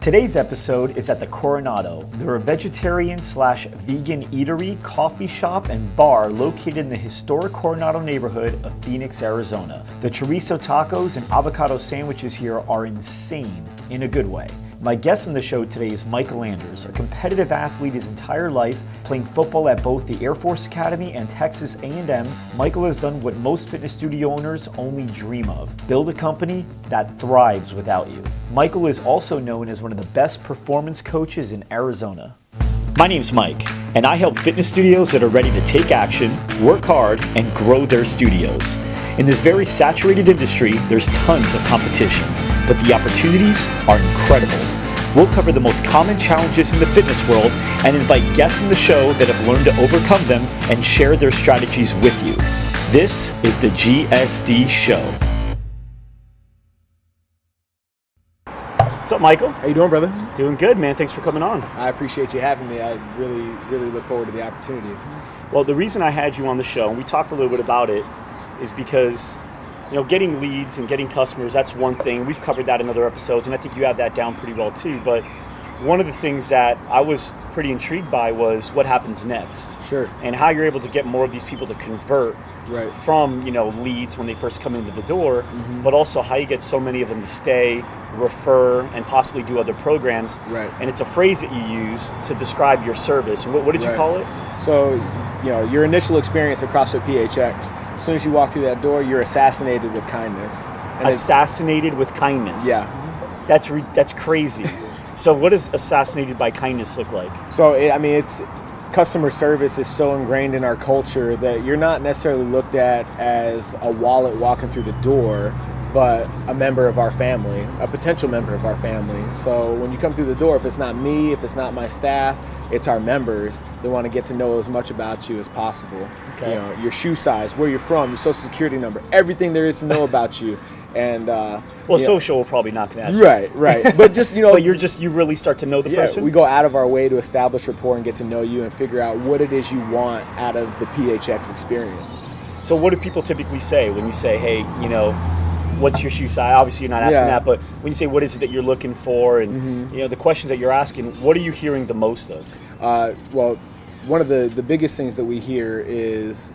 Today's episode is at the Coronado. They're a vegetarian/vegan eatery, coffee shop, and bar located in the historic Coronado neighborhood of Phoenix, Arizona. The chorizo tacos and avocado sandwiches here are insane in a good way. My guest on the show today is Michael Anders, a competitive athlete his entire life, playing football at both the Air Force Academy and Texas A&M. Michael has done what most fitness studio owners only dream of: build a company that thrives without you. Michael is also known as one of the best performance coaches in Arizona. My name's Mike, and I help fitness studios that are ready to take action, work hard, and grow their studios. In this very saturated industry, there's tons of competition, but the opportunities are incredible. We'll cover the most common challenges in the fitness world and invite guests in the show that have learned to overcome them and share their strategies with you. This is the GSD Show. What's up, Michael? How you doing, brother? Doing good, man. Thanks for coming on. I appreciate you having me. I really look forward to the opportunity. Well, the reason I had you on the show, and we talked a little bit about it, is because, you know, getting leads and getting customers, that's one thing. We've covered that in other episodes, and I think you have that down pretty well too. But one of the things that I was pretty intrigued by was what happens next. Sure. And how you're able to get more of these people to convert from, you know, leads when they first come into the door, but also how you get so many of them to stay, refer, and possibly do other programs. Right. And it's a phrase that you use to describe your service. And what did you call it? So, you know, your initial experience at CrossFit PHX, as soon as you walk through that door, you're assassinated with kindness. And assassinated with kindness. Yeah. That's crazy. So what does assassinated by kindness look like? So, it's customer service is so ingrained in our culture that you're not necessarily looked at as a wallet walking through the door, but a member of our family, a potential member of our family. So when you come through the door, if it's not me, if it's not my staff, it's our members. They want to get to know as much about you as possible. Okay. You know, your shoe size, where you're from, your social security number, everything there is to know about you. And social, we're probably not going to ask you. Right. But just, you know, but you really start to know the person. We go out of our way to establish rapport and get to know you and figure out what it is you want out of the PHX experience. So what do people typically say when you say, hey, you know, what's your shoe size? Obviously you're not asking that, but when you say what is it that you're looking for, and you know, the questions that you're asking, what are you hearing the most of? Well, one of the biggest things that we hear is,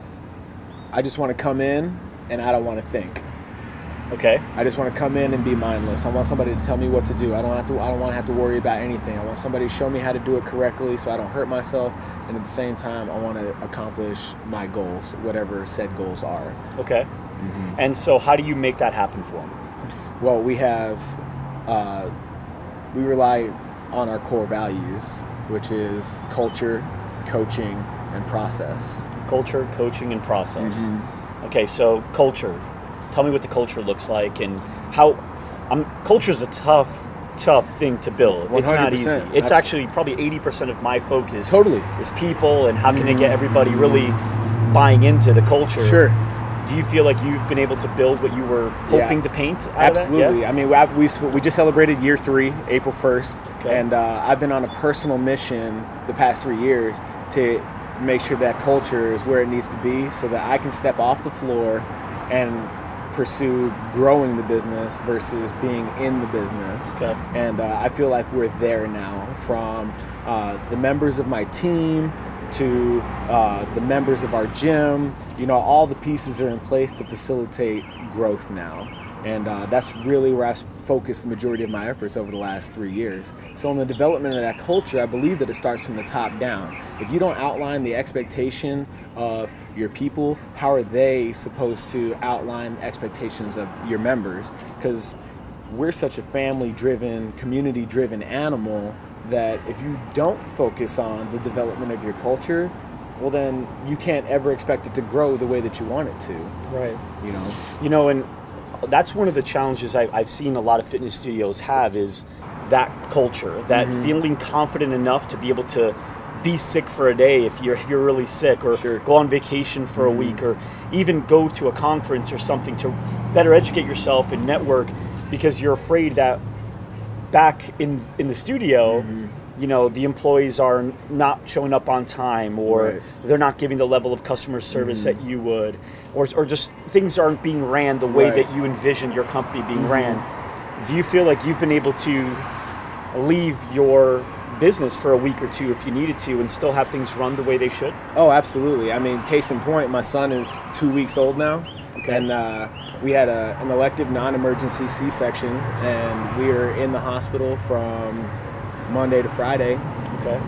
I just want to come in and I don't want to think. Okay. I just want to come in and be mindless. I want somebody to tell me what to do. I don't want to have to worry about anything. I want somebody to show me how to do it correctly so I don't hurt myself, and at the same time I want to accomplish my goals, whatever said goals are. Okay. And so how do you make that happen for them? Well, we rely on our core values, which is culture, coaching, and process. Culture, coaching, and process. Okay, so culture. Tell me what the culture looks like and how. Culture is a tough thing to build. 100%. It's not easy. It's actually probably 80% of my focus. Totally. Is people and how can I get everybody really buying into the culture. Sure. Do you feel like you've been able to build what you were hoping to paint out Absolutely. of that? Yeah? I mean, we just celebrated year 3, April 1st, okay. And I've been on a personal mission the past 3 years to make sure that culture is where it needs to be so that I can step off the floor and pursue growing the business versus being in the business. Okay. And I feel like we're there now, from the members of my team to the members of our gym. You know, all the pieces are in place to facilitate growth now. And that's really where I've focused the majority of my efforts over the last 3 years. So in the development of that culture, I believe that it starts from the top down. If you don't outline the expectation of your people, how are they supposed to outline expectations of your members? Because we're such a family-driven, community-driven animal that if you don't focus on the development of your culture, well, then you can't ever expect it to grow the way that you want it to. Right. You know, and that's one of the challenges I've seen a lot of fitness studios have, is that culture, that feeling confident enough to be able to be sick for a day if you're really sick, or go on vacation for a week, or even go to a conference or something to better educate yourself and network, because you're afraid that back in the studio, you know, the employees are not showing up on time, or they're not giving the level of customer service that you would, or just things aren't being ran the way that you envisioned your company being ran. Do you feel like you've been able to leave your business for a week or two if you needed to and still have things run the way they should? Oh, absolutely. I mean, case in point, my son is 2 weeks old now. Okay. And we had an elective non-emergency C-section, and we were in the hospital from Monday to Friday. Okay.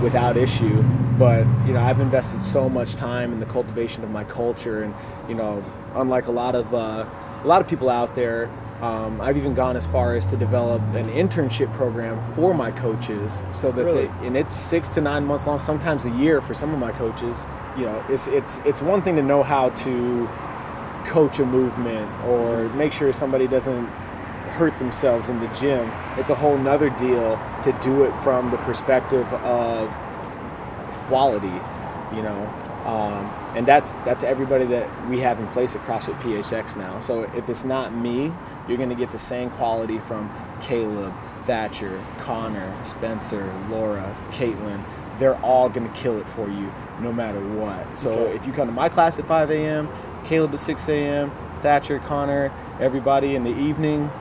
Without issue. But, you know, I've invested so much time in the cultivation of my culture, and, you know, unlike a lot of people out there, I've even gone as far as to develop an internship program for my coaches, so that Really? and it's 6 to 9 months long, sometimes a year for some of my coaches. You know, it's one thing to know how to coach a movement or make sure somebody doesn't hurt themselves in the gym. It's a whole nother deal to do it from the perspective of quality, you know. And that's everybody that we have in place at CrossFit PHX now. So if it's not me, you're going to get the same quality from Caleb, Thatcher, Connor, Spencer, Laura, Caitlin. They're all going to kill it for you no matter what. So Okay. if you come to my class at 5 a.m., Caleb at 6 a.m., Thatcher, Connor, everybody in the evening,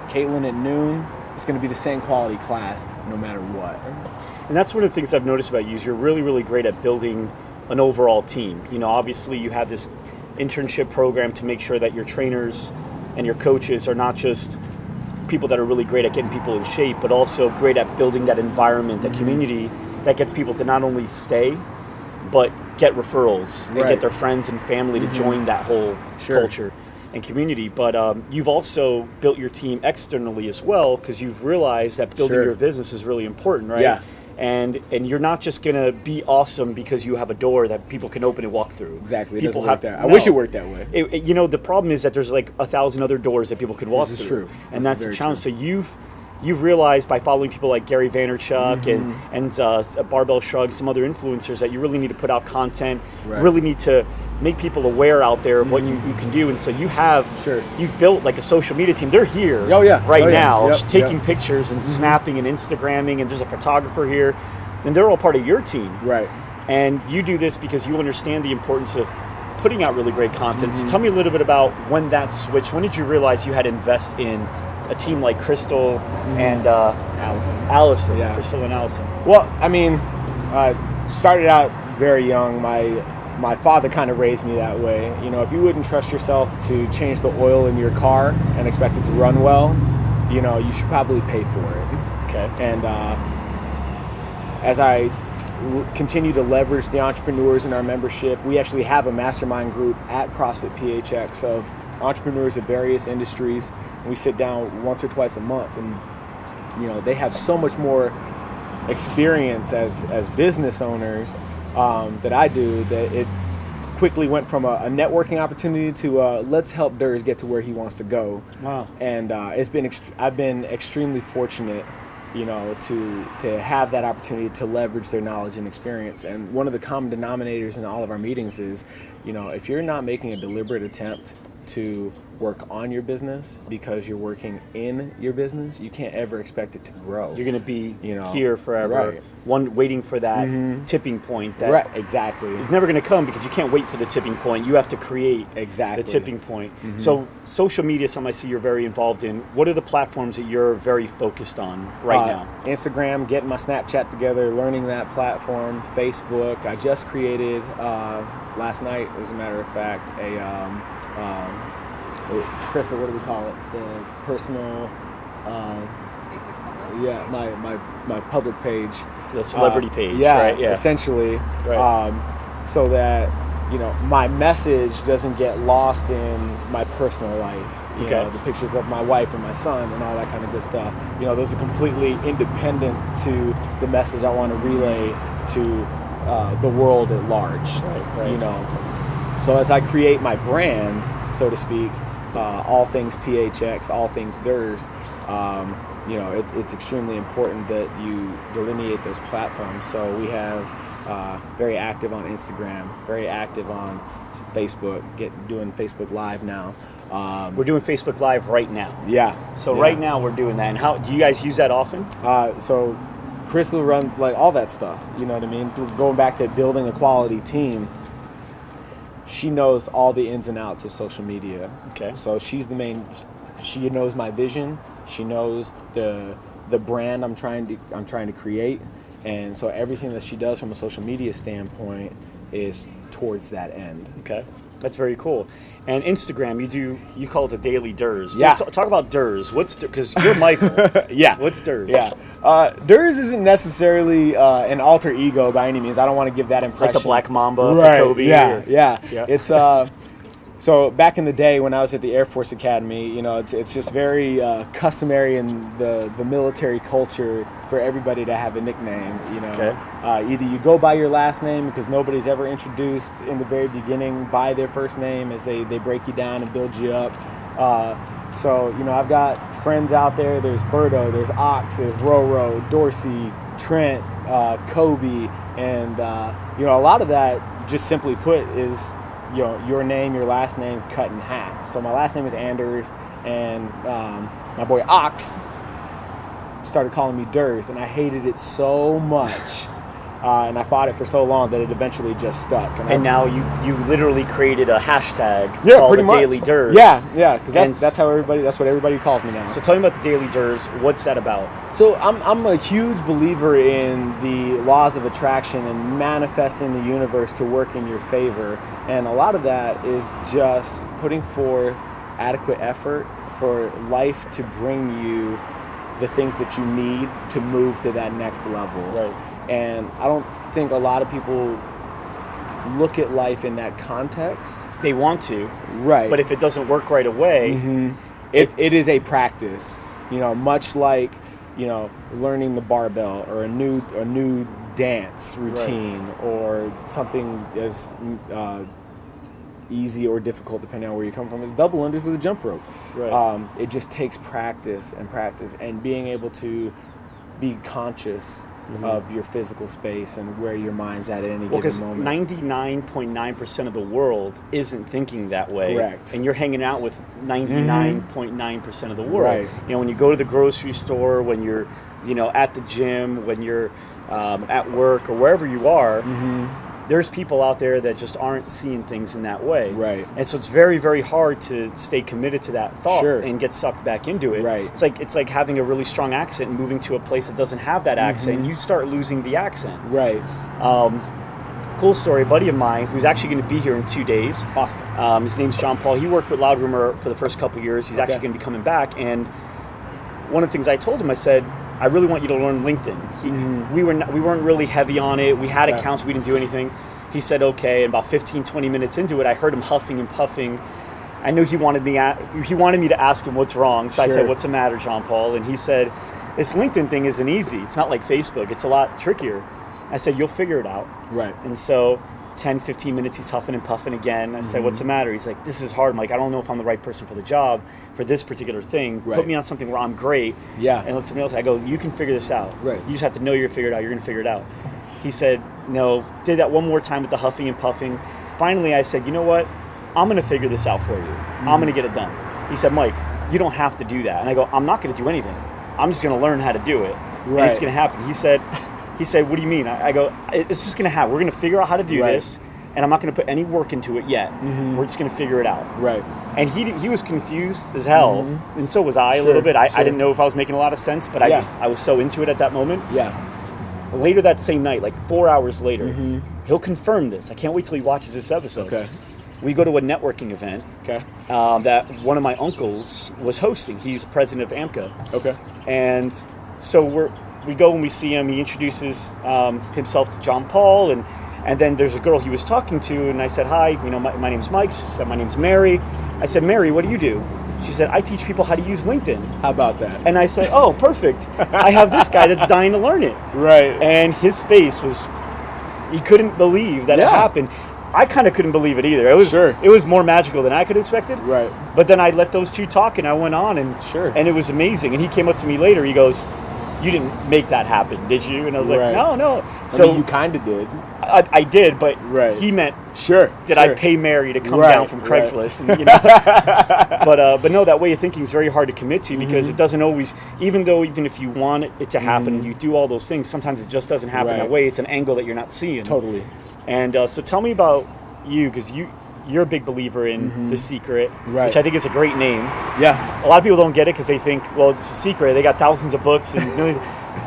Caitlin at noon, it's going to be the same quality class no matter what. And that's one of the things I've noticed about you is you're really, really great at building an overall team. You know, obviously you have this internship program to make sure that your trainers and your coaches are not just people that are really great at getting people in shape, but also great at building that environment, that community that gets people to not only stay, but get referrals and Right. get their friends and family to join that whole Sure. culture and community. But you've also built your team externally as well, because you've realized that building Sure. your business is really important, right? Yeah. And you're not just gonna be awesome because you have a door that people can open and walk through. Exactly. It People doesn't work have that. I wish no. it worked that way. You know, the problem is that there's like 1,000 other doors that people can walk This is through. true. And This that's is the very challenge. So you've realized by following people like Gary Vaynerchuk and Barbell Shrugs, some other influencers, that you really need to put out content, Right. really need to make people aware out there of what you can do. And so you've built like a social media team. They're here Oh, yeah. right Oh, yeah. now, Yep, taking yep. pictures and snapping and Instagramming, and there's a photographer here. And they're all part of your team. Right. And you do this because you understand the importance of putting out really great content. So tell me a little bit about when that switched. When did you realize you had to invest in a team like Crystal and Allison? Yeah. Crystal and Allison. Well, I mean, started out very young. My father kind of raised me that way. You know, if you wouldn't trust yourself to change the oil in your car and expect it to run well, you know, you should probably pay for it. Okay. And as I continue to leverage the entrepreneurs in our membership, we actually have a mastermind group at CrossFit PHX of entrepreneurs of various industries. And we sit down once or twice a month, and you know, they have so much more experience as business owners that I do, that it quickly went from a networking opportunity to let's help Durs get to where he wants to go. Wow. And I've been extremely fortunate, you know, to have that opportunity to leverage their knowledge and experience. And one of the common denominators in all of our meetings is, you know, if you're not making a deliberate attempt to work on your business because you're working in your business, you can't ever expect it to grow. You're going to be You know, here forever. right. Waiting for that tipping point. That Right, exactly. It's never going to come because you can't wait for the tipping point. You have to create Exactly. the tipping point. So social media is something I see you're very involved in. What are the platforms that you're very focused on right now? Instagram, getting my Snapchat together, learning that platform. Facebook, I just created last night, as a matter of fact, Krista, what do we call it? The personal, Facebook public. yeah, my public page. The celebrity page, Yeah, right? Yeah. essentially. Right. So that, you know, my message doesn't get lost in my personal life. You Okay. know, the pictures of my wife and my son and all that kind of good stuff. You know, those are completely independent to the message I want to relay to the world at large. Right. You know, so as I create my brand, so to speak, all things PHX, all things Durs, you know, it's extremely important that you delineate those platforms. So we have very active on Instagram, very active on Facebook, doing Facebook Live now. We're doing Facebook Live right now. Yeah. So yeah. right now we're doing that. And how do you guys use that often? So Crystal runs like all that stuff, you know what I mean? Going back to building a quality team, she knows all the ins and outs of social media. Okay. So she's the main, she knows my vision, She knows the brand I'm trying to create, and so everything that she does from a social media standpoint is towards that end. Okay, that's very cool. And Instagram, you call it the Daily Durs. Yeah. Talk about Durs. Because you're Michael. Yeah. What's Durs? Yeah. Durs isn't necessarily an alter ego by any means. I don't want to give that impression. Like the Black Mamba right. for Kobe. Yeah. Yeah. Yeah. It's so back in the day when I was at the Air Force Academy, you know, it's just very customary in the military culture for everybody to have a nickname. You know, Okay. Either you go by your last name because nobody's ever introduced in the very beginning by their first name as they break you down and build you up. So you know, I've got friends out there. There's Berto, there's Ox, there's Roro, Dorsey, Trent, Kobe, and you know, a lot of that, just simply put, is, you know, your name, your last name cut in half. So my last name is Anders, and my boy Ox started calling me Durs, and I hated it so much, and I fought it for so long that it eventually just stuck. And now you literally created a hashtag yeah, called pretty the much. Daily Durs. Yeah, because that's what everybody calls me now. So tell me about the Daily Durs. What's that about? So I'm a huge believer in the laws of attraction and manifesting the universe to work in your favor. And a lot of that is just putting forth adequate effort for life to bring you the things that you need to move to that next level. Right. And I don't think a lot of people look at life in that context. They want to. Right. But if it doesn't work right away, it is a practice. You know, much like, you know, learning the barbell or a new dance routine, or something as easy or difficult depending on where you come from, is double unders with a jump rope. Right. It just takes practice and being able to be conscious of your physical space and where your mind's at any given because moment. 99.9% of the world isn't thinking that way. Correct. And you're hanging out with 99.9% of the world. Right. You know, when you go to the grocery store, when you're, you know, at the gym, when you're at work or wherever you are, there's people out there that just aren't seeing things in that way. Right. And so it's very, very hard to stay committed to that thought Sure. and get sucked back into it. Right. It's like having a really strong accent and moving to a place that doesn't have that accent, and you start losing the accent. Right. Cool story. A buddy of mine who's actually going to be here in 2 days. Awesome. His name's John Paul. He worked with Loud Rumor for the first couple of years. He's actually going to be coming back. And one of the things I told him, I said, I really want you to learn LinkedIn. We weren't really heavy on it. We had accounts. We didn't do anything. He said, okay. And about 15, 20 minutes into it, I heard him huffing and puffing. I knew he wanted me to ask him what's wrong. So I said, what's the matter, John Paul? And he said, this LinkedIn thing isn't easy. It's not like Facebook. It's a lot trickier. I said, you'll figure it out. Right. And so 10, 15 minutes, he's huffing and puffing again. I said, what's the matter? He's like, this is hard. I'm like, I don't know if I'm the right person for the job for this particular thing. Right. Put me on something where I'm great. Yeah. And let somebody else. I go, you can figure this out. Right. You just have to know you're going to figure it out. You're going to figure it out. He said, no. Did that one more time with the huffing and puffing. Finally, I said, you know what? I'm going to figure this out for you. I'm going to get it done. He said, Mike, you don't have to do that. And I go, I'm not going to do anything. I'm just going to learn how to do it. Right. And it's going to happen. He said, what do you mean? I go, it's just going to happen. We're going to figure out how to do this. And I'm not going to put any work into it yet. We're just going to figure it out. Right. And he was confused as hell, and so was I a little bit. I didn't know if I was making a lot of sense, but I was so into it at that moment. Yeah. Later that same night, like 4 hours later, he'll confirm this. I can't wait till he watches this episode. Okay. We go to a networking event that one of my uncles was hosting. He's president of AMCA. Okay. And so we go and we see him. He introduces himself to John Paul, and then there's a girl he was talking to, and I said, hi, you know, my name's Mike. She said, my name's Mary. I said, Mary, what do you do? She said, I teach people how to use LinkedIn. How about that? And I said, oh, perfect. I have this guy that's dying to learn it. Right. And his face was, he couldn't believe that it happened. I kind of couldn't believe it either. It was more magical than I could have expected. Right. But then I let those two talk, and I went on, and and it was amazing. And he came up to me later. He goes, you didn't make that happen, did you? And I was like, no. So I mean, you kind of did. I did, but he meant, did I pay Mary to come down from Craigslist? And, you know? But no, that way of thinking is very hard to commit to, because it doesn't always, even if you want it to happen and you do all those things, sometimes it just doesn't happen that way. It's an angle that you're not seeing. Totally. And so tell me about you, because you're a big believer in The Secret, Right. which I think is a great name. Yeah. A lot of people don't get it because they think, well, it's a secret. They got thousands of books and millions.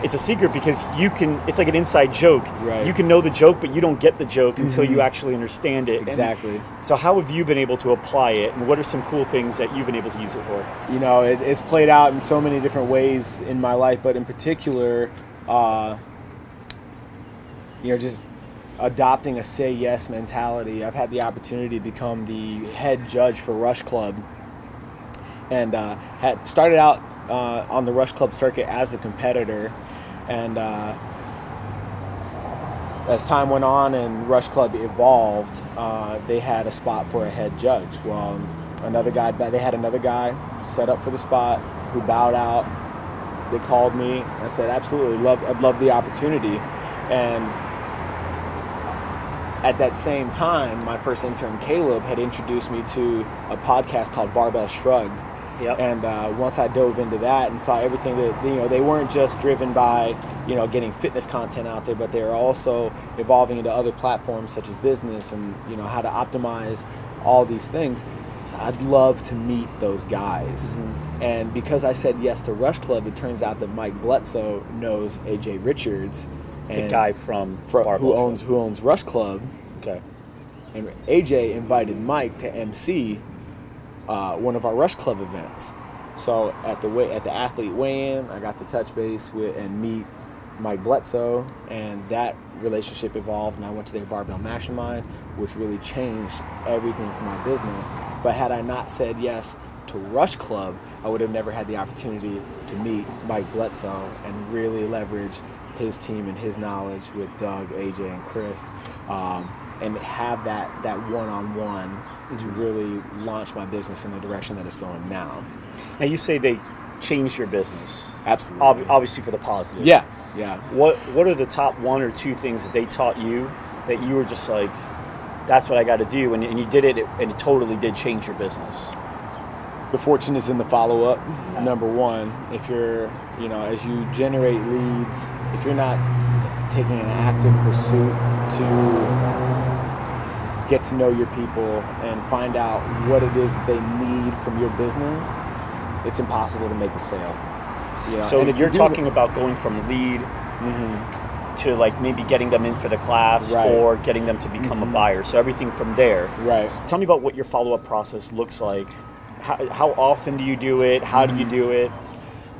It's a secret because it's like an inside joke. Right. You can know the joke, but you don't get the joke until you actually understand it. Exactly. And so how have you been able to apply it, and what are some cool things that you've been able to use it for? You know, it's played out in so many different ways in my life, but in particular, just adopting a say yes mentality. I've had the opportunity to become the head judge for Rush Club, and had started out on the Rush Club circuit as a competitor, and as time went on and Rush Club evolved, they had a spot for a head judge. Well, they had another guy set up for the spot who bowed out. They called me. I said, absolutely, I'd love the opportunity. And at that same time, my first intern, Caleb, had introduced me to a podcast called Barbell Shrugged. Yep. And once I dove into that and saw everything that, they weren't just driven by, getting fitness content out there, but they were also evolving into other platforms such as business and, how to optimize all these things. So I'd love to meet those guys. Mm-hmm. And because I said yes to Rush Club, it turns out that Mike Bledsoe knows AJ Richards. The guy from who owns Rush Club. Okay. And AJ invited Mike to MC one of our Rush Club events. So at the athlete weigh-in, I got to touch base with and meet Mike Bledsoe, and that relationship evolved, and I went to their Barbell Mastermind, which really changed everything for my business. But had I not said yes to Rush Club, I would have never had the opportunity to meet Mike Bledsoe and really leverage his team and his knowledge with Doug, AJ, and Chris, and have that one-on-one to really launch my business in the direction that it's going now. Now, you say they changed your business. Absolutely. Obviously for the positive. Yeah. What are the top one or two things that they taught you that you were just like, that's what I got to do, and you did it, and it totally did change your business? The fortune is in the follow-up. Yeah. Number one, if you're, as you generate leads, if you're not taking an active pursuit to get to know your people and find out what it is that they need from your business, it's impossible to make a sale. So if you're talking about going from lead to like maybe getting them in for the class, right, or getting them to become a buyer. So everything from there. Right. Tell me about what your follow-up process looks like. How often do you do it? How do you do it?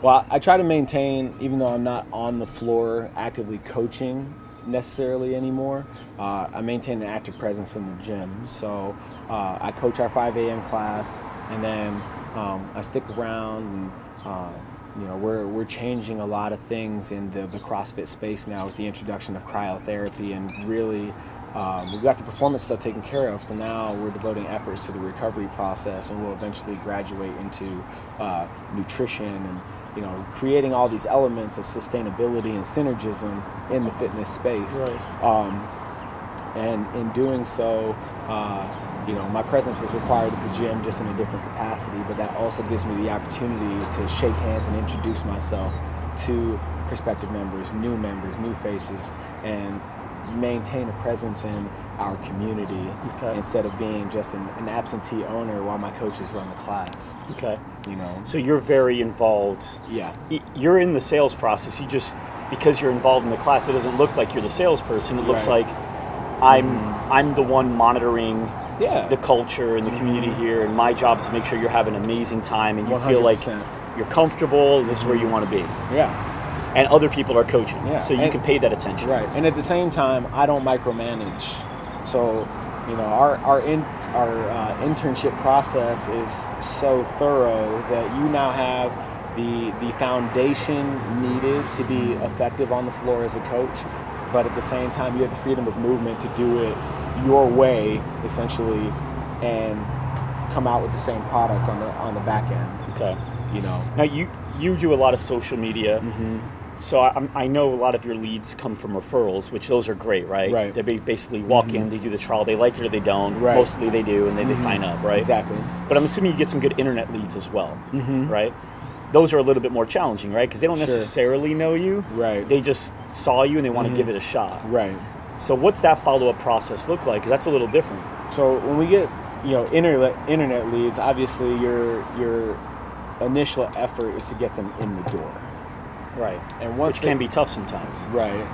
Well, I try to maintain, even though I'm not on the floor actively coaching necessarily anymore, I maintain an active presence in the gym. So I coach our 5 a.m. class, and then I stick around, and we're changing a lot of things in the CrossFit space now with the introduction of cryotherapy, and really we've got the performance stuff taken care of, so now we're devoting efforts to the recovery process, and we'll eventually graduate into nutrition and creating all these elements of sustainability and synergism in the fitness space. Right. And in doing so, my presence is required at the gym just in a different capacity, but that also gives me the opportunity to shake hands and introduce myself to prospective members, new faces, and maintain a presence in our community, instead of being just an absentee owner while my coaches run the class. Okay. So you're very involved. Yeah. You're in the sales process. You just, because you're involved in the class, it doesn't look like you're the salesperson. It looks like I'm the one monitoring the culture and the community here, and my job is to make sure you're having an amazing time and you 100%. Feel like you're comfortable and this is where you want to be. Yeah. And other people are coaching, so you can pay that attention. Right, and at the same time, I don't micromanage. So, our internship process is so thorough that you now have the foundation needed to be effective on the floor as a coach, but at the same time, you have the freedom of movement to do it your way, essentially, and come out with the same product on the back end. Okay. Now you do a lot of social media. So I know a lot of your leads come from referrals, which those are great, right? Right. They basically walk in, they do the trial, they like it or they don't. Right. Mostly they do, and then they sign up, right? Exactly. But I'm assuming you get some good internet leads as well, right? Those are a little bit more challenging, right? Because they don't necessarily know you. Right. They just saw you and they want to give it a shot. Right. So what's that follow-up process look like? Because that's a little different. So when we get internet leads, obviously your initial effort is to get them in the door. Right. And once Which can be tough sometimes. Right.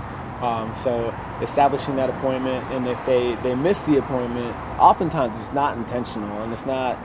So establishing that appointment, and if they miss the appointment, oftentimes it's not intentional, and it's not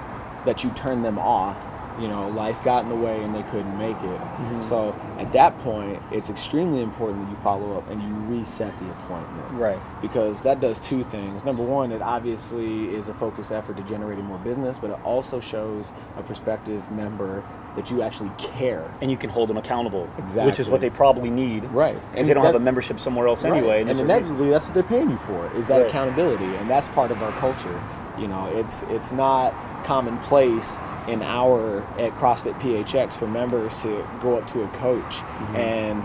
that you turn them off. Life got in the way and they couldn't make it. So at that point, it's extremely important that you follow up and you reset the appointment. Right. Because that does two things. Number one, it obviously is a focused effort to generating more business, but it also shows a prospective member that you actually care. And you can hold them accountable. Exactly. Which is what they probably need. Right. Because they don't have a membership somewhere else anyway. And inevitably, that's what they're paying you for, is that Right. accountability. And that's part of our culture. It's not commonplace at CrossFit PHX for members to go up to a coach and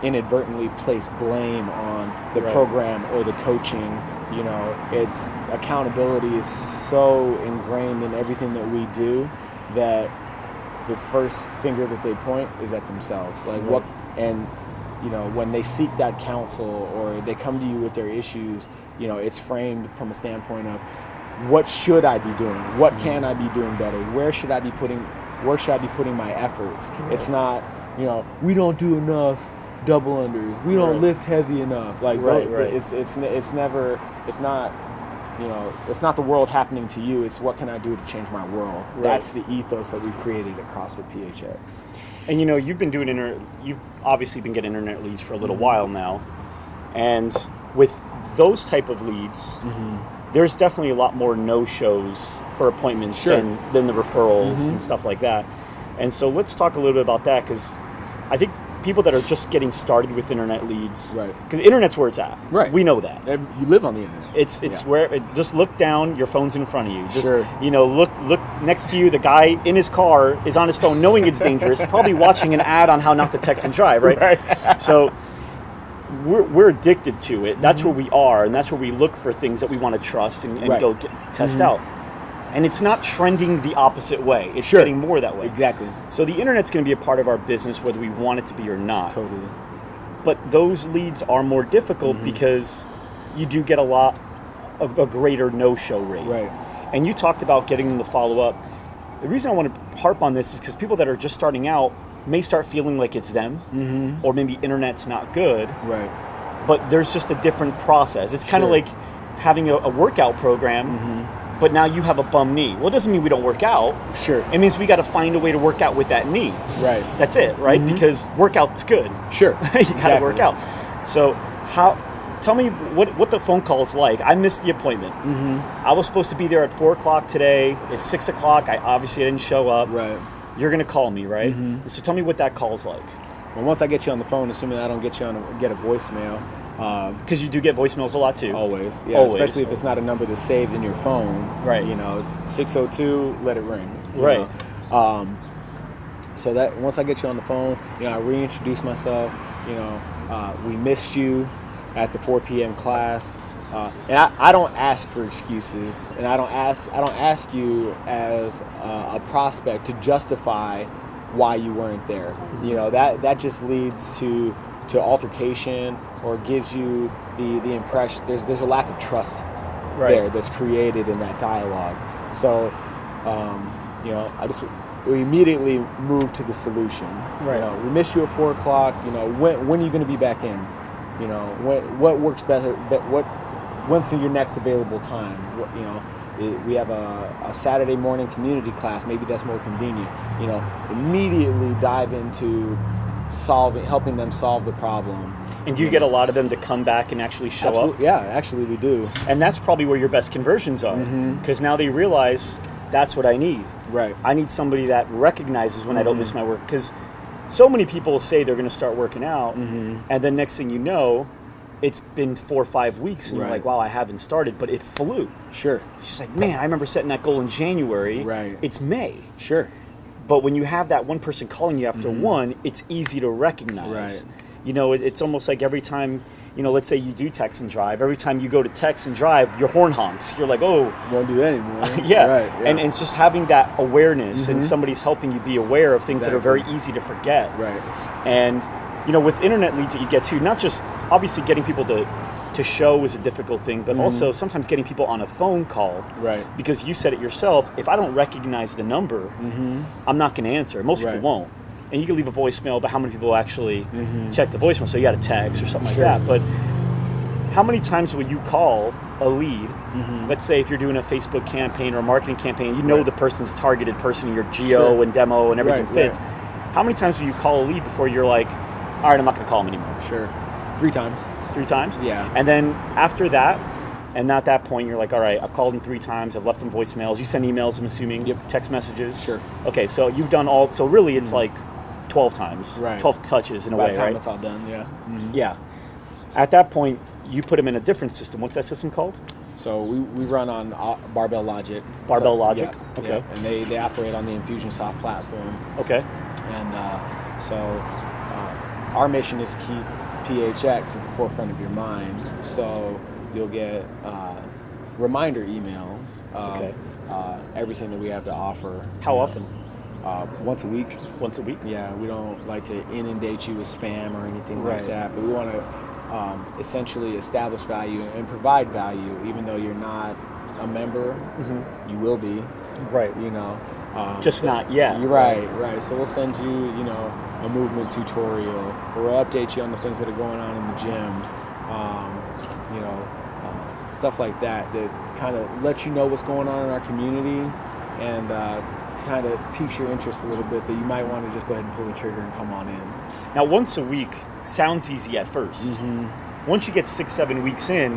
inadvertently place blame on the program or the coaching. It's accountability is so ingrained in everything that we do that the first finger that they point is at themselves. When they seek that counsel or they come to you with their issues, it's framed from a standpoint of, what should I be doing? What can I be doing better? Where should I be putting my efforts? It's not, we don't do enough double unders. We don't lift heavy enough. It's not the world happening to you. It's what can I do to change my world? Right. That's the ethos that we've created at CrossFit PHX. And you've been doing you've obviously been getting internet leads for a little while now. And with those type of leads, there's definitely a lot more no-shows for appointments than the referrals and stuff like that. And so let's talk a little bit about that, because I think people that are just getting started with internet leads, because internet's where it's at. Right. We know that. You live on the internet. It's where just look down, your phone's in front of you. Just look next to you, the guy in his car is on his phone knowing it's dangerous, probably watching an ad on how not to text and drive, right? So we're addicted to it. That's where we are, and that's where we look for things that we want to trust and go test out. And it's not trending the opposite way. It's getting more that way. Exactly. So the internet's going to be a part of our business whether we want it to be or not. Totally. But those leads are more difficult because you do get a lot of a greater no-show rate. Right. And you talked about getting them to follow up. The reason I want to harp on this is because people that are just starting out may start feeling like it's them, or maybe internet's not good. Right. But there's just a different process. It's kind of like having a workout program, but now you have a bum knee. Well, it doesn't mean we don't work out. Sure. It means we got to find a way to work out with that knee. Right. That's it, right? Because workout's good. Sure. You got to work out. So tell me what the phone call is like. I missed the appointment. I was supposed to be there at 4 o'clock today. It's 6 o'clock. I obviously didn't show up. Right. You're going to call me, right? So tell me what that call's like. Well, once I get you on the phone, assuming I don't get a voicemail. Because you do get voicemails a lot too. Always. Yeah, Always. Especially if it's not a number that's saved in your phone. Right. It's 602, let it ring. Right. So that once I get you on the phone, I reintroduce myself. We missed you at the 4 p.m. class. And I don't ask for excuses, and I don't ask you as a prospect to justify why you weren't there. That just leads to altercation, or gives you the impression there's a lack of trust there that's created in that dialogue. So we immediately move to the solution. Right. We missed you at 4 o'clock. When are you going to be back in? What works better? When's your next available time? We have a Saturday morning community class. Maybe that's more convenient. Immediately dive into helping them solve the problem. And do you get a lot of them to come back and actually show up? Yeah, actually we do. And that's probably where your best conversions are, because now they realize that's what I need. Right. I need somebody that recognizes when I don't miss my work, because so many people say they're going to start working out, and then next thing you know, it's been 4 or 5 weeks, and you're like, wow, I haven't started, but it flew. Sure. She's like, man, I remember setting that goal in January. Right. It's May. Sure. But when you have that one person calling you after one, it's easy to recognize. Right. It's almost like every time, let's say you do text and drive, every time you go to text and drive, your horn honks. You're like, oh. Won't do that anymore. Right. Yeah. And it's just having that awareness, and somebody's helping you be aware of things that are very easy to forget. Right. And, with internet leads that you get to, not just obviously getting people to to show is a difficult thing, but also sometimes getting people on a phone call. Right. Because you said it yourself, if I don't recognize the number, I'm not going to answer. Most people won't. And you can leave a voicemail, but how many people actually check the voicemail? So you got a text or something like that. But how many times will you call a lead? Let's say if you're doing a Facebook campaign or a marketing campaign, you know the person's targeted person, your geo and demo and everything fits. How many times will you call a lead before you're like, all right, I'm not going to call him anymore? Sure. 3 times. 3 times? Yeah. And then after that, and at that point, you're like, all right, I've called him 3 times, I've left him voicemails. You send emails, I'm assuming, text messages. Sure. Okay, so you've done all, so really it's like 12 times, 12 touches in a way, By the time right? it's all done, Yeah. At that point, you put them in a different system. What's that system called? So we run on Barbell Logic. Barbell Logic? Yeah, Okay. Yeah. And they operate on the Infusionsoft platform. Okay. And so our mission is to keep PHX at the forefront of your mind. So you'll get reminder emails of everything that we have to offer. How often? Once a week. Once a week? Yeah, we don't like to inundate you with spam or anything like that, but we want to essentially establish value and provide value, even though you're not a member. You will be. Right. You know. Just not yet. You're right. So we'll send you, a movement tutorial, or we'll update you on the things that are going on in the gym. Stuff like that kind of lets you know what's going on in our community and kind of piques your interest a little bit, that you might want to just go ahead and pull the trigger and come on in. Now, once a week sounds easy at first. Once you get 6-7 weeks in,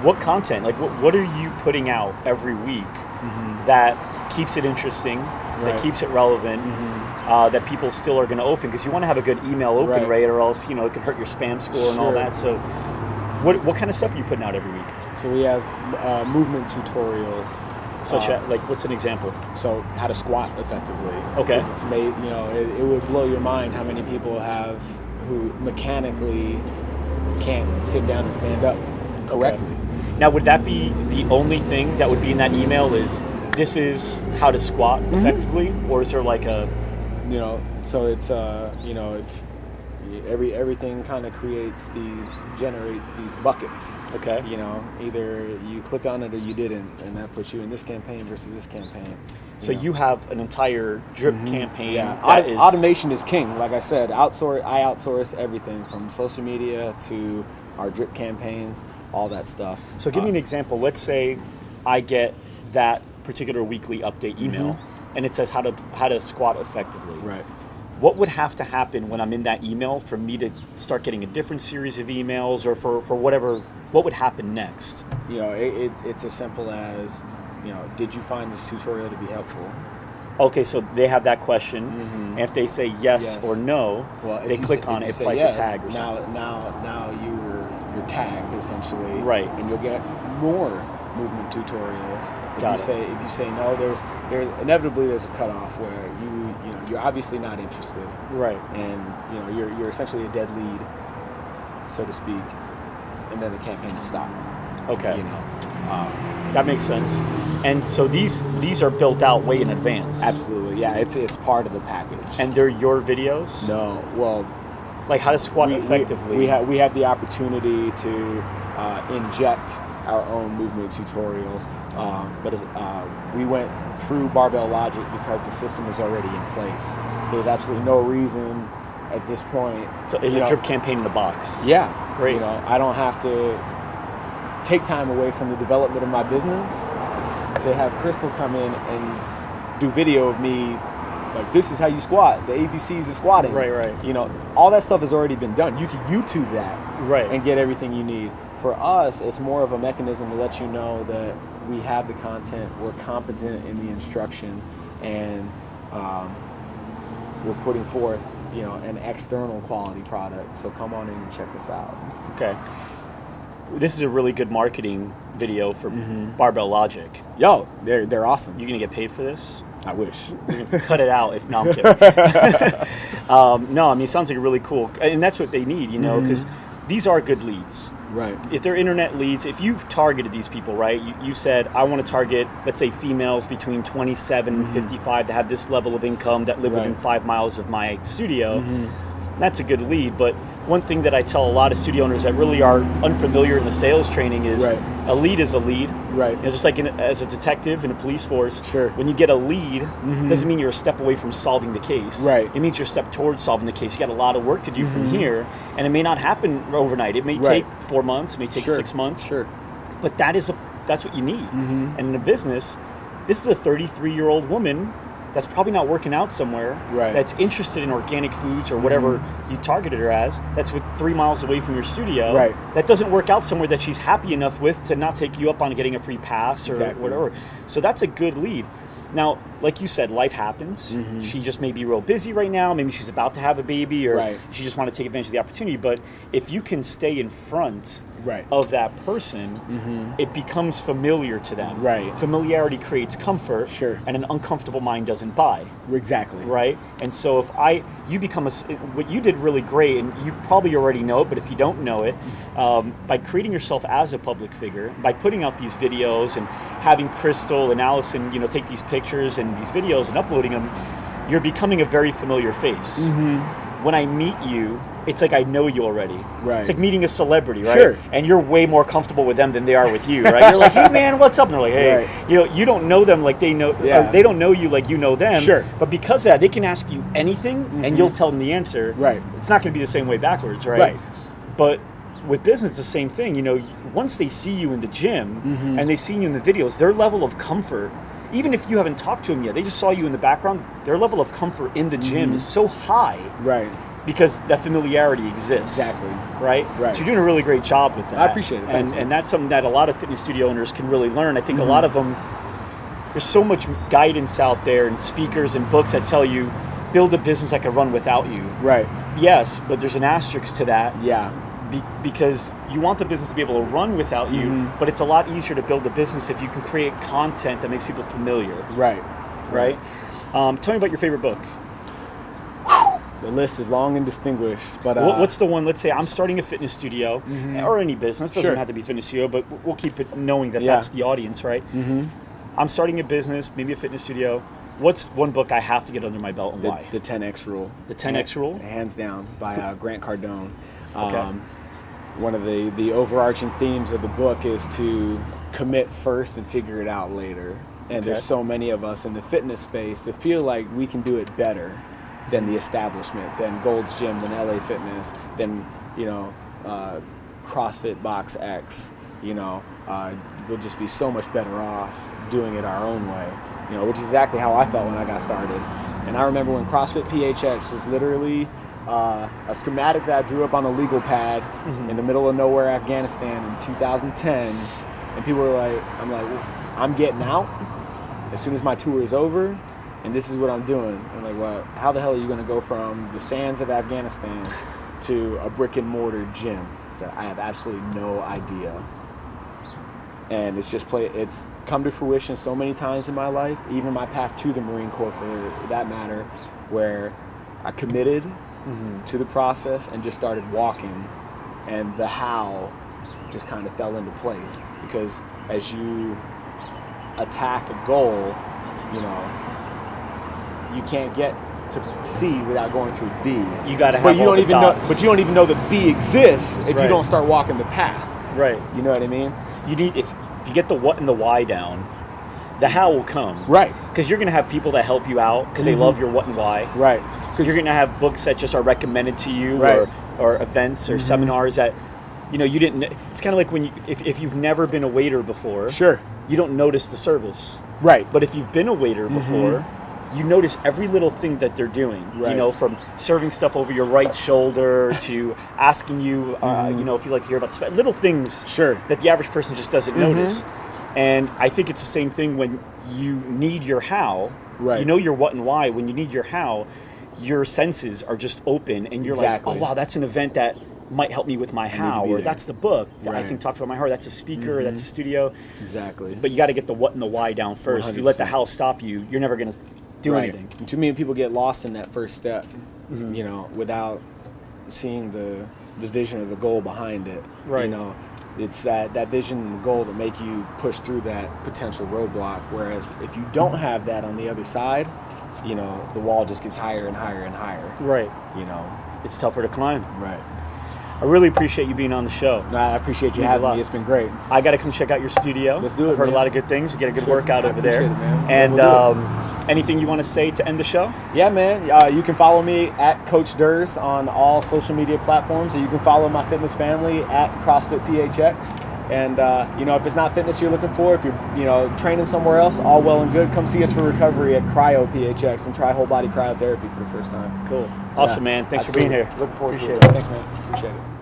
what content, like what are you putting out every week that keeps it interesting, that keeps it relevant, that people still are going to open? Because you want to have a good email open rate, or else it could hurt your spam score and all that. So what kind of stuff are you putting out every week? So we have movement tutorials. Such as, like, what's an example? So how to squat effectively. Okay. 'Cause it's made, it would blow your mind how many people have who mechanically can't sit down and stand up correctly. Okay. Now, would that be the only thing that would be in that email, is this is how to squat effectively? Or is there like a... So it's, if everything kind of generates these buckets. Okay. Either you clicked on it or you didn't, and that puts you in this campaign versus this campaign. So you have an entire drip campaign. Yeah, that is... automation is king. Like I said, I outsource everything from social media to our drip campaigns, all that stuff. So give me an example. Let's say I get that particular weekly update email, and it says how to squat effectively. Right. What would have to happen when I'm in that email for me to start getting a different series of emails, or for whatever? What would happen next? It's as simple as, did you find this tutorial to be helpful? Okay, so they have that question, and if they say yes or no, they click on it, applies a tag or something. Now you're tagged essentially, right? And you'll get more movement tutorials. If you say no, there's inevitably a cutoff where you're obviously not interested, right? And you're essentially a dead lead, so to speak, and then the campaign will stop. Okay. That makes sense. And so these are built out way in advance. Absolutely, yeah. It's part of the package. And they're your videos? No, well, like how to squat effectively. We have the opportunity to inject our own movement tutorials, but we went through Barbell Logic because the system is already in place. There's absolutely no reason at this point. So it's a drip campaign in the box. Yeah, great. I don't have to take time away from the development of my business to have Crystal come in and do video of me, like, this is how you squat, the ABCs of squatting. Right. All that stuff has already been done. You can YouTube that right, and get everything you need. For us, it's more of a mechanism to let you know that we have the content, we're competent in the instruction, and we're putting forth, an external quality product. So come on in and check us out. Okay. This is a really good marketing video for Barbell Logic. Yo, they're awesome. You gonna get paid for this? I wish. We're gonna cut it out if not. I'm kidding. No, I mean, it sounds like a really cool, and that's what they need, because these are good leads. Right. If they're internet leads, if you've targeted these people, right, you said, I want to target, let's say, females between 27 and 55 that have this level of income, that live within 5 miles of my studio, that's a good lead. But one thing that I tell a lot of studio owners that really are unfamiliar in the sales training is Right. a lead is a lead. Right. You know, just like as a detective in a police force, Sure. when you get a lead, doesn't mean you're a step away from solving the case. Right. It means you're a step towards solving the case. You got a lot of work to do from here, and it may not happen overnight. It may Right. take 4 months, it may take Sure. 6 months, Sure. but that's what you need. And in a business, this is a 33-year-old woman that's probably not working out somewhere, Right. that's interested in organic foods or whatever you targeted her as, that's 3 miles away from your studio, Right. that doesn't work out somewhere that she's happy enough with to not take you up on getting a free pass or Exactly. whatever. So that's a good lead. Now, like you said, life happens. She just may be real busy right now. Maybe she's about to have a baby, or Right. she just want to take advantage of the opportunity. But if you can stay in front Right. of that person, it becomes familiar to them. Right. Familiarity creates comfort, Sure. and an uncomfortable mind doesn't buy. Exactly. Right? And so you become what you did really great, and you probably already know it, but if you don't know it, by creating yourself as a public figure, by putting out these videos and having Crystal and Allison, take these pictures and these videos and uploading them, you're becoming a very familiar face. When I meet you, it's like I know you already. Right. It's like meeting a celebrity, right? Sure. And you're way more comfortable with them than they are with you, right? You're like, hey man, what's up? And they're like, hey, Right. you don't know them like they know, Yeah. or they don't know you like you know them. Sure. But because of that, they can ask you anything and you'll tell them the answer. Right. It's not going to be the same way backwards, right? Right. But with business, the same thing. Once they see you in the gym and they see you in the videos, their level of comfort, even if you haven't talked to them yet, they just saw you in the background, their level of comfort in the gym is so high Right. because that familiarity exists. Exactly. Right? Right. So you're doing a really great job with that. I appreciate it. Thanks, man. And that's something that a lot of fitness studio owners can really learn. I think a lot of them, there's so much guidance out there and speakers and books that tell you, build a business that can run without you. Right. Yes, but there's an asterisk to that. Yeah. Because you want the business to be able to run without you, but it's a lot easier to build a business if you can create content that makes people familiar, Right. right? Tell me about your favorite book. The list is long and distinguished, but What's the one? Let's say I'm starting a fitness studio or any business. Doesn't Sure. have to be fitness studio, but we'll keep it knowing that Yeah. that's the audience, right? I'm starting a business, maybe a fitness studio. What's one book I have to get under my belt and why? the 10X Rule. The 10X Rule? Hands down, by Grant Cardone. Okay. One of the overarching themes of the book is to commit first and figure it out later. And Okay. there's so many of us in the fitness space that feel like we can do it better than the establishment, than Gold's Gym, than LA Fitness, than CrossFit Box X. We'll just be so much better off doing it our own way. Which is exactly how I felt when I got started. And I remember when CrossFit PHX was literally a schematic that I drew up on a legal pad in the middle of nowhere, Afghanistan in 2010. And people were like, I'm getting out as soon as my tour is over, and this is what I'm doing. I'm like, well, how the hell are you going to go from the sands of Afghanistan to a brick and mortar gym? So I have absolutely no idea. And it's come to fruition so many times in my life, even my path to the Marine Corps for that matter, where I committed to the process and just started walking, and the how just kind of fell into place. Because as you attack a goal, you can't get to C without going through B. You got to have But you all don't the even know. dots. But you don't even know that B exists if Right. you don't start walking the path. Right. You know what I mean? You need if you get the what and the why down, the how will come. Right. Because you're going to have people that help you out because they love your what and why. Right. Because you're going to have books that just are recommended to you, Right. or events or seminars that you didn't. It's kind of like when if you've never been a waiter before, Sure. you don't notice the service. Right. But if you've been a waiter before, you notice every little thing that they're doing. Right. From serving stuff over your right shoulder to asking you, if you like to hear about little things Sure. that the average person just doesn't notice. And I think it's the same thing when you need your how. Right. You know your what and why. When you need your how, your senses are just open, and you're Exactly. like, oh wow, that's an event that might help me with my how, be or there. that's the book that I Right. think talks about my heart. That's a speaker. That's a studio. Exactly. But you got to get the what and the why down first. If you let the 100%. how stop you, you're never going to do Right. anything. And too many people get lost in that first step, without seeing the vision or the goal behind it. Right. It's that vision and the goal that make you push through that potential roadblock. Whereas if you don't have that on the other side, the wall just gets higher and higher and higher. Right. it's tougher to climb. Right. I really appreciate you being on the show. No, I appreciate you Means a having lot. me. It's been great. I got to come check out your studio. Let's do it, I've heard man. a lot of good things. You get a good Sure. workout I over there. appreciate it, man. And We'll do anything you want to say to end the show? Yeah, man. You can follow me at Coach Durs on all social media platforms, or you can follow my fitness family at CrossFit PHX. And if it's not fitness you're looking for, if you're training somewhere else, all well and good. Come see us for recovery at Cryo PHX and try whole body cryotherapy for the first time. Cool. Awesome, man. Thanks for being here. Looking forward Appreciate to it. it. Thanks, man. Appreciate it.